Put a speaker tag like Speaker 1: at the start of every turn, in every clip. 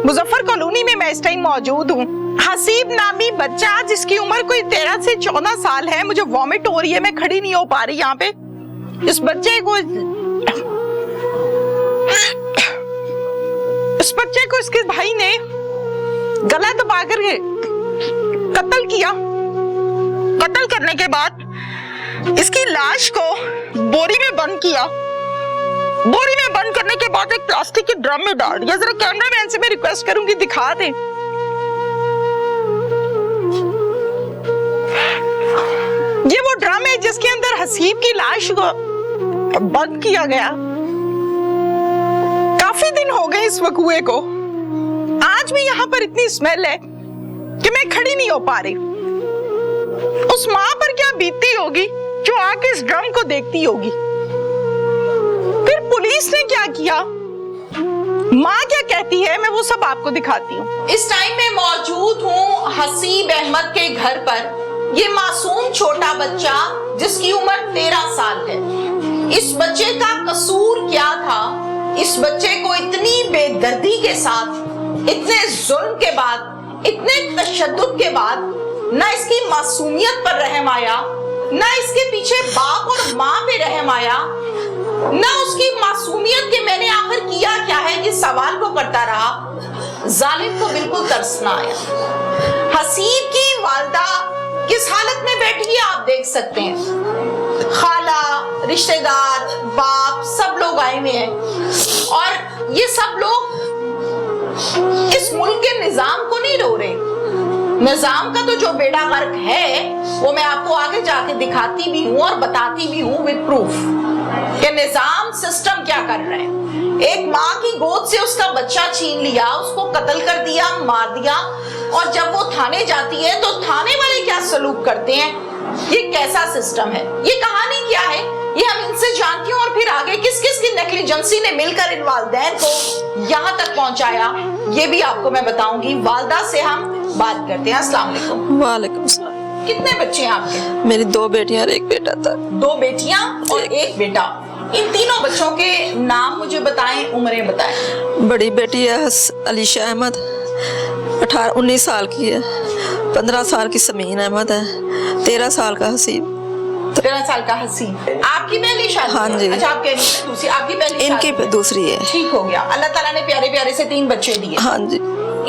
Speaker 1: Muzaffar colony में मैं इस टाइम मौजूद हूँ। हसीब नामी बच्चा जिसकी उम्र कोई 13 से 14 साल है, मुझे वॉमिट हो रही है, मैं खड़ी नहीं हो पा रही यहाँ पे। इस बच्चे को इसके भाई ने गला दबा कर कत्ल किया। कत्ल करने के बाद इसकी लाश को बोरी में बंद किया। बोरी में बंद करने के बाद एक प्लास्टिक के ड्रम में डाल दिया। जरा कैमरामैन से मैं रिक्वेस्ट करूंगी दिखा दें। ये वो ड्रम है जिसके अंदर हसीब की लाश को बंद किया गया। काफी दिन हो गए इस वकूए को। आज भी यहाँ पर इतनी स्मेल है कि मैं खड़ी नहीं हो पा रही। उस माँ पर क्या बीतती होगी जो आके इस ड्रम को देखती होगी। फिर पुलिस ने क्या किया, माँ क्या कहती है, मैं वो सब आपको दिखाती हूँ। इस टाइम में मौजूद हूँ हसीब अहमद के घर पर। ये मासूम छोटा बच्चा जिसकी उम्र 13 साल है। इस बच्चे का कसूर क्या था? इस बच्चे को इतनी बेदर्दी के साथ, इतने जुल्म के बाद, इतने तशद्दुद के बाद ना इसकी मासूमियत पर रहम आया, ना इसके पीछे बाप और माँ पे रहम आया, ना उसकी मासूमियत के मैंने आखिर किया क्या है इस सवाल को करता रहा। जालिम को बिल्कुल तरस ना आया। हसीब की वालदा किस हालत में बैठी है आप देख सकते हैं। खाला, रिश्तेदार, बाप सब लोग आए हुए हैं और ये सब लोग इस मुल्क के निजाम को नहीं रो रहे। निजाम का तो जो बेड़ा गर्क है वो मैं आपको आगे जाके दिखाती भी हूँ और बताती भी हूँ विद प्रूफ कि निजाम सिस्टम क्या कर रहा है। एक माँ की गोद से उसका बच्चा छीन लिया, उसको कत्ल कर दिया, मार दिया, और जब वो थाने जाती है तो थाने वाले क्या सलूक करते हैं। ये कैसा सिस्टम है? ये कहानी क्या है? ये हम इनसे जानती हूँ और फिर आगे किस किस की नेग्लिजेंसी ने मिलकर इन वालिदैन को यहाँ तक पहुँचाया ये भी आपको मैं बताऊंगी। वालदा से हम बात करते हैं। अस्सलाम वालेकुम।
Speaker 2: वालेकुम सलाम।
Speaker 1: कितने बच्चे हैं आपके?
Speaker 2: मेरी 2 बेटियां और 1 बेटा था।
Speaker 1: 2 बेटियां और 1 बेटा। इन तीनों बच्चों के नाम मुझे बताएं, उम्रें बताएं।
Speaker 2: बड़ी बेटी है अलीशा अहमद, 19 साल की है। 15 साल की समीन अहमद है। 13 साल का हसीब।
Speaker 1: 13 साल का हसीब। आपकी पहली शादी?
Speaker 2: हाँ जी।
Speaker 1: अच्छा, आप कह रही हैं दूसरी। आपकी पहली?
Speaker 2: इनकी दूसरी है।
Speaker 1: ठीक हो गया। अल्लाह ताला ने प्यारे प्यारे से 3 बच्चे दिए।
Speaker 2: हाँ जी।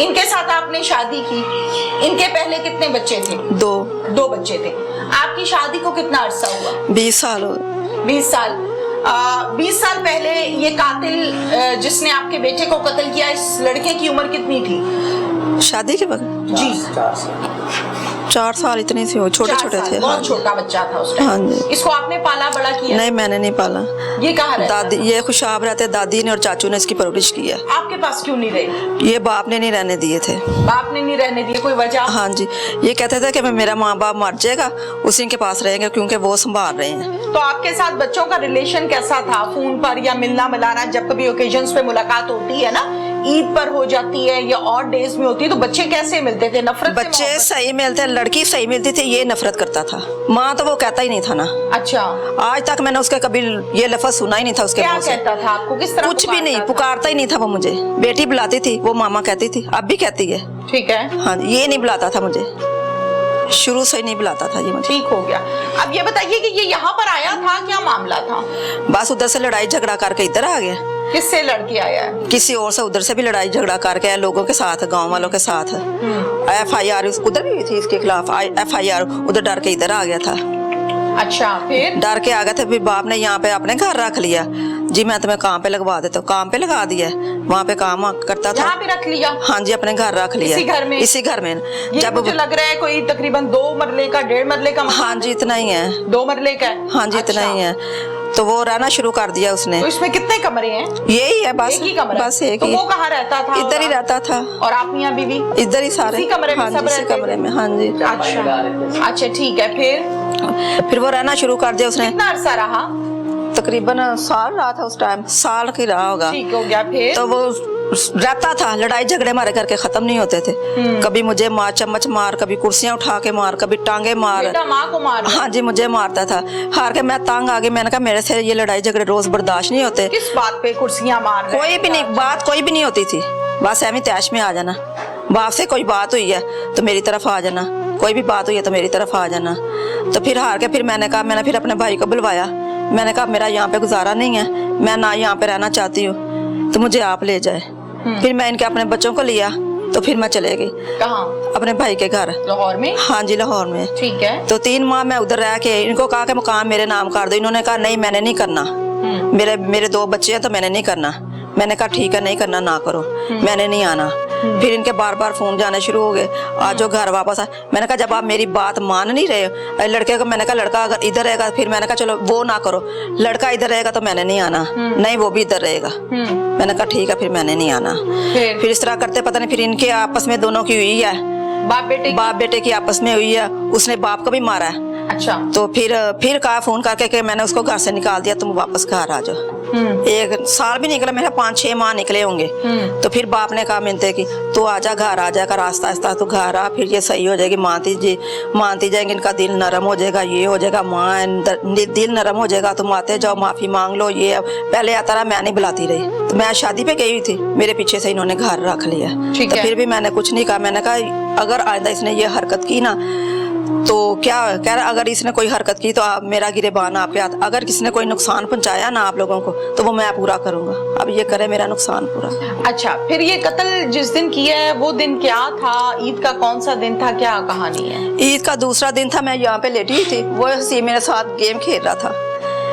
Speaker 1: इनके साथ आपने शादी की। इनके पहले कितने बच्चे थे?
Speaker 2: 2
Speaker 1: बच्चे थे। आपकी शादी को कितना अरसा हुआ?
Speaker 2: 20 साल हो गए।
Speaker 1: 20 साल। 20 साल पहले ये कातिल जिसने आपके बेटे को कत्ल किया, इस लड़के की उम्र कितनी थी
Speaker 2: शादी के वक्त?
Speaker 1: जी
Speaker 2: 4 साल इतने से हो, छोटे छोटे थे।
Speaker 1: बहुत छोटा बच्चा था उस टाइम।
Speaker 2: हाँ जी।
Speaker 1: इसको आपने पाला बड़ा किया?
Speaker 2: नहीं, मैंने नहीं पाला।
Speaker 1: ये कहाँ रहता?
Speaker 2: दादी, ये खुशाब रहते, दादी ने और चाचू ने इसकी परवरिश की है।
Speaker 1: आपके पास क्यों नहीं रहे?
Speaker 2: ये बाप ने नहीं रहने दिए थे।
Speaker 1: बाप ने नहीं रहने दिए? कोई वजह?
Speaker 2: हाँ जी, ये कहते थे कि मेरा माँ बाप मर जाएगा, उसी के पास रहेंगे क्योंकि वो संभाल रहे हैं।
Speaker 1: तो आपके साथ बच्चों का रिलेशन कैसा था? फोन पर या मिलना मिलाना? जब कभी ओकेजन्स पे मुलाकात होती है ना, ईद पर हो जाती है या और डेज में होती है, तो बच्चे कैसे मिलते थे? नफरत?
Speaker 2: बच्चे सही मिलते, लड़की सही मिलती थी, ये नफरत करता था। माँ तो वो कहता ही नहीं था ना।
Speaker 1: अच्छा।
Speaker 2: आज तक मैंने उसके कभी ये लफ्ज सुना ही नहीं था उसके मुंह से।
Speaker 1: क्या कहता था आपको? किस तरह?
Speaker 2: कुछ भी नहीं, पुकारता ही नहीं था वो मुझे। बेटी बुलाती थी, वो मामा कहती थी, अब भी कहती है।
Speaker 1: ठीक है।
Speaker 2: हाँ, ये नहीं बुलाता था मुझे, शुरू से ही नहीं बुलाता था ये मुझे।
Speaker 1: ठीक हो गया। अब ये बताइए कि ये यहाँ पर आया था, क्या मामला था?
Speaker 2: बस उधर से लड़ाई झगड़ा करके इधर आ गया।
Speaker 1: किससे लड़के आया है?
Speaker 2: किसी और से, उधर से भी लड़ाई झगड़ा करके लोगों के साथ, गांव वालों के साथ। FIR उधर भी हुई थी इसके खिलाफ। FIR उधर डर के इधर आ गया था।
Speaker 1: अच्छा, फिर?
Speaker 2: डर के आ गए थे। फिर बाप ने यहाँ पे अपने घर रख लिया। जी मैं तुम्हें काम पे लगवा देता हूँ। काम पे लगा दिया, वहाँ पे काम करता था।
Speaker 1: यहाँ पे रख लिया?
Speaker 2: हाँ जी, अपने घर रख लिया।
Speaker 1: इसी घर में?
Speaker 2: इसी घर में।
Speaker 1: जब मुझे लग रहा है कोई तकरीबन 2 मरले का, 1.5 मरले का।
Speaker 2: हाँ जी, इतना ही है।
Speaker 1: 2 मरले का है?
Speaker 2: हाँ जी, इतना ही है। तो वो रहना शुरू कर दिया उसने।
Speaker 1: तो इसमें कितने कमरे हैं?
Speaker 2: यही है बस।
Speaker 1: एक ही कमरा?
Speaker 2: बस एक
Speaker 1: तो
Speaker 2: ही।
Speaker 1: वो कहाँ रहता था?
Speaker 2: इधर ही रहता था।
Speaker 1: और आप मियां बीवी?
Speaker 2: इधर ही सारे।
Speaker 1: इसी कमरे में?
Speaker 2: हाँ
Speaker 1: सब
Speaker 2: जी, इसी
Speaker 1: रहते
Speaker 2: कमरे
Speaker 1: थे?
Speaker 2: में। हाँ जी।
Speaker 1: अच्छा, ठीक है।
Speaker 2: फिर वो रहना शुरू कर दिया उसने।
Speaker 1: कितना अरसा रहा?
Speaker 2: तकरीबन साल रहा था उस टाइम, साल की रहा होगा।
Speaker 1: ठीक हो गया। फिर?
Speaker 2: तो वो रहता था, लड़ाई झगड़े मारे करके खत्म नहीं होते थे। कभी मुझे मार, चम्मच मार, कभी कुर्सियां उठा के मार, कभी टांगे मार।
Speaker 1: बेटा माँ को मार?
Speaker 2: हाँ जी, मुझे मारता था। हार के मैं तंग आ गई। मैंने कहा मेरे से ये लड़ाई झगड़े रोज बर्दाश्त नहीं होते।
Speaker 1: किस बात पे कुर्सियां मार रहे?
Speaker 2: कोई भी नहीं, बात कोई भी नहीं होती थी। बस एवं तैश में आ जाना, बाप से कोई बात हुई है तो मेरी तरफ आ जाना, कोई भी बात हुई है तो मेरी तरफ आ जाना। तो फिर हार के फिर मैंने फिर अपने भाई को बुलवाया। मैंने कहा मेरा यहाँ पे गुजारा नहीं है, मैं ना यहाँ पे रहना चाहती हूँ, तो मुझे आप ले जाए। फिर मैं इनके अपने बच्चों को लिया तो फिर मैं चले गई।
Speaker 1: कहाँ?
Speaker 2: अपने भाई के घर,
Speaker 1: लाहौर में?
Speaker 2: हाँ जी, लाहौर में।
Speaker 1: ठीक है।
Speaker 2: तो 3 माह मैं उधर रह के इनको कहा कि मकान मेरे नाम कर दो। इन्होंने कहा नहीं मैंने नहीं करना, मेरे 2 बच्चे हैं तो मैंने नहीं करना। मैंने कहा ठीक है नहीं करना ना करो, मैंने नहीं आना। फिर इनके बार बार फोन जाने शुरू हो गए, आज जो घर वापस आए। मैंने कहा जब आप मेरी बात मान नहीं रहे हो, लड़के को मैंने कहा लड़का अगर इधर रहेगा, फिर मैंने कहा चलो वो ना करो, लड़का इधर रहेगा तो मैंने नहीं आना, नहीं वो भी इधर रहेगा। मैंने कहा ठीक है फिर मैंने नहीं आना। फिर इस तरह करते पता नहीं फिर इनके आपस में दोनों की हुई है, बाप बेटे की आपस में हुई है। उसने बाप को भी मारा है।
Speaker 1: अच्छा।
Speaker 2: तो फिर कहा फोन करके कि मैंने उसको घर से निकाल दिया, तुम वापस घर आ जाओ। 1 साल भी निकला, मेरा 5-6 माह निकले होंगे। तो फिर बाप ने कहा मिलते कि तू आजा घर आ जाएगा, रास्ता आस्ता तू घर आ, फिर ये सही हो जाएगी। मानती जाएंगे, इनका दिल नरम हो जाएगा, ये हो जाएगा। माँ दिल नरम हो जाएगा, तुम आते जाओ माफी मांग लो। ये पहले आता रहा, मैं नहीं बुलाती रही। तो मैं शादी पे गई हुई थी, मेरे पीछे से इन्होंने घर रख लिया। तो फिर भी मैंने कुछ नहीं कहा। मैंने कहा अगर आइंदा इसने ये हरकत की ना तो क्या कह रहा, अगर इसने कोई हरकत की तो आप मेरा गिरेबान आपके हाथ, अगर किसी ने कोई नुकसान पहुंचाया ना आप लोगों को तो वो मैं पूरा करूंगा। अब ये करे मेरा नुकसान पूरा।
Speaker 1: अच्छा, फिर ये कत्ल जिस दिन किया है वो दिन क्या था? ईद का कौन सा दिन था? क्या कहानी है?
Speaker 2: ईद का दूसरा दिन था, मैं यहाँ पे लेटी थी, वो हसी मेरे साथ गेम खेल रहा था।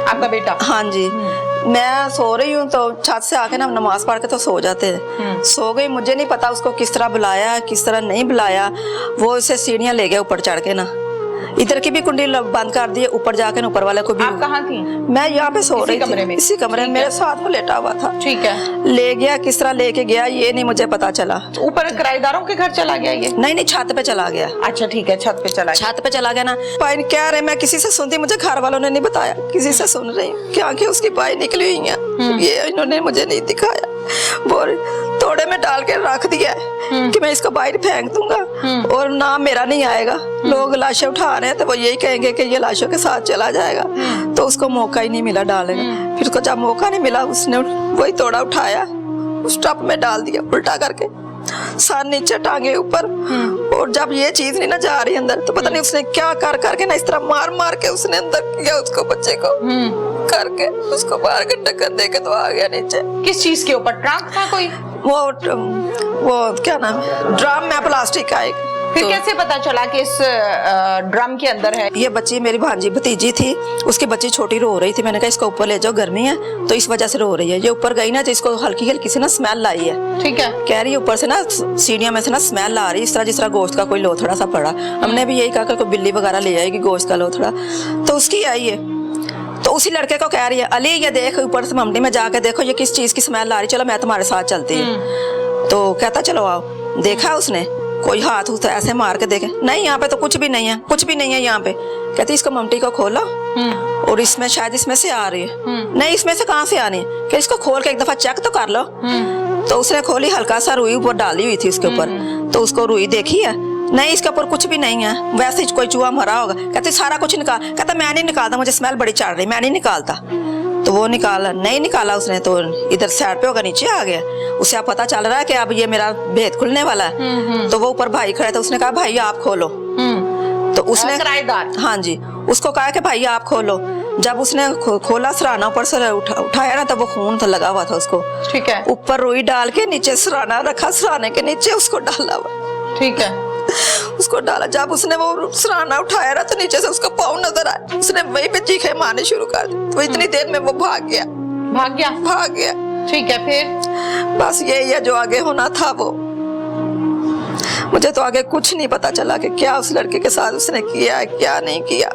Speaker 1: आपका बेटा?
Speaker 2: हाँ जी। मैं सो रही हूँ तो छत से आके ना नमाज पढ़ के तो सो जाते हैं। सो गई, मुझे नहीं पता उसको किस तरह बुलाया किस तरह नहीं बुलाया। वो उसे सीढ़ियाँ ले गए ऊपर चढ़ के ना, इधर की भी कुंडी बंद कर दी, ऊपर जाके ऊपर वाले को भी।
Speaker 1: आप कहाँ थी?
Speaker 2: मैं यहाँ पे सो रही
Speaker 1: थी,
Speaker 2: इसी कमरे में मेरे साथ वो लेटा हुआ था।
Speaker 1: ठीक है।
Speaker 2: ले गया, किस तरह लेके गया ये नहीं मुझे पता चला।
Speaker 1: ऊपर किराएदारों के घर चला गया ये?
Speaker 2: नहीं, छत पे चला गया।
Speaker 1: अच्छा ठीक है, छत पे चला गया ना।
Speaker 2: पाइन कह रहे मैं किसी से सुनती, मुझे घर वालों ने नहीं बताया, किसी से सुन रही हूँ कि आंखें उसकी पाई निकली हुई है, ये इन्होंने मुझे नहीं दिखाया। वो तोड़े में डाल के रख दिया है कि मैं इसको बाहर फेंक दूंगा और नाम मेरा नहीं आएगा। लोग लाशें उठा रहे हैं तो वो यही कहेंगे कि ये लाशों के साथ चला जाएगा। तो उसको मौका ही नहीं मिला डालेगा। फिर उसको जब मौका नहीं मिला उसने वही तोड़ा उठाया, उस टप में डाल दिया उल्टा करके, सर नीचे टांगे ऊपर। और जब ये चीज नहीं ना जा रही अंदर तो पता नहीं उसने क्या कर करके ना इस तरह मार मार के उसने अंदर किया उसको, बच्चे को करके उसको मार के टक्कर दे के तो आ गया नीचे।
Speaker 1: किस चीज के ऊपर? ट्रक था कोई?
Speaker 2: वो क्या नाम, ड्रम में प्लास्टिक का एक।
Speaker 1: फिर तो कैसे पता चला कि इस ड्रम के अंदर है?
Speaker 2: ये बच्ची मेरी भांजी भतीजी थी, उसकी बच्ची छोटी रो रही थी। मैंने कहा इसको ऊपर ले जाओ, गर्मी है तो इस वजह से रो रही है। ये ऊपर गई ना तो इसको हल्की हल्की से ना स्मेल आई है।
Speaker 1: ठीक है।
Speaker 2: कह रही है ऊपर से ना सीढ़ियों में से ना स्मेल आ रही, इस तरह जिस तरह गोश्त का कोई लोथड़ा सा पड़ा। हमने भी यही कहा कि कोई बिल्ली वगैरह ले आएगी गोश्त का लोथड़ा, तो उसकी आई है। तो उसी लड़के को कह रही है अली ये देख ऊपर से मम्मी में जाके देखो ये किस चीज की स्मेल आ रही, चलो मैं तुम्हारे साथ चलती हूँ। तो कहता चलो आओ। देखा उसने कोई हाथ उठ ऐसे मार के देखे, नहीं यहाँ पे तो कुछ भी नहीं है, कुछ भी नहीं है यहाँ पे। कहती इसको ममटी को खोलो और इसमें शायद इसमें से आ रही है। नहीं इसमें से कहाँ से आनी है, कि इसको खोल के एक दफा चेक तो कर लो। तो उसने खोली, हल्का सा रुई ऊपर डाली हुई थी उसके ऊपर, तो उसको रुई देखी है, नहीं इसके ऊपर कुछ भी नहीं है, वैसे ही कोई चूहा मरा होगा। कहते सारा कुछ निकाल, कहता मैं नहीं निकालता, मुझे स्मेल बड़ी चढ़ रही, मैं नहीं निकालता। तो वो नहीं निकाला उसने, तो इधर साइड पे होगा नीचे आ गया। उसे अब पता चल रहा है कि अब ये मेरा भेद खुलने वाला है। तो वो ऊपर भाई खड़े थे, उसने कहा भाई आप खोलो। तो उसने
Speaker 1: किराएदार?
Speaker 2: हाँ जी, उसको कहा कि भाई आप खोलो। जब उसने खोला सराना ऊपर से उठाया ना तो वो खून था लगा हुआ था उसको।
Speaker 1: ठीक है।
Speaker 2: ऊपर रुई डाल के नीचे सराना रखा, सराने के नीचे उसको डाला हुआ।
Speaker 1: ठीक है।
Speaker 2: उसको डाला, जब उसने वो सराना उठाया ना तो नीचे से उसका पाँव नजर आया, उसने वहीं पे चीखे मारने शुरू कर दी। तो इतनी देर में वो भाग गया।
Speaker 1: ठीक है। फिर
Speaker 2: बस यही है जो आगे होना था वो। मुझे तो आगे कुछ नहीं पता चला कि क्या उस लड़के के साथ उसने किया क्या नहीं किया।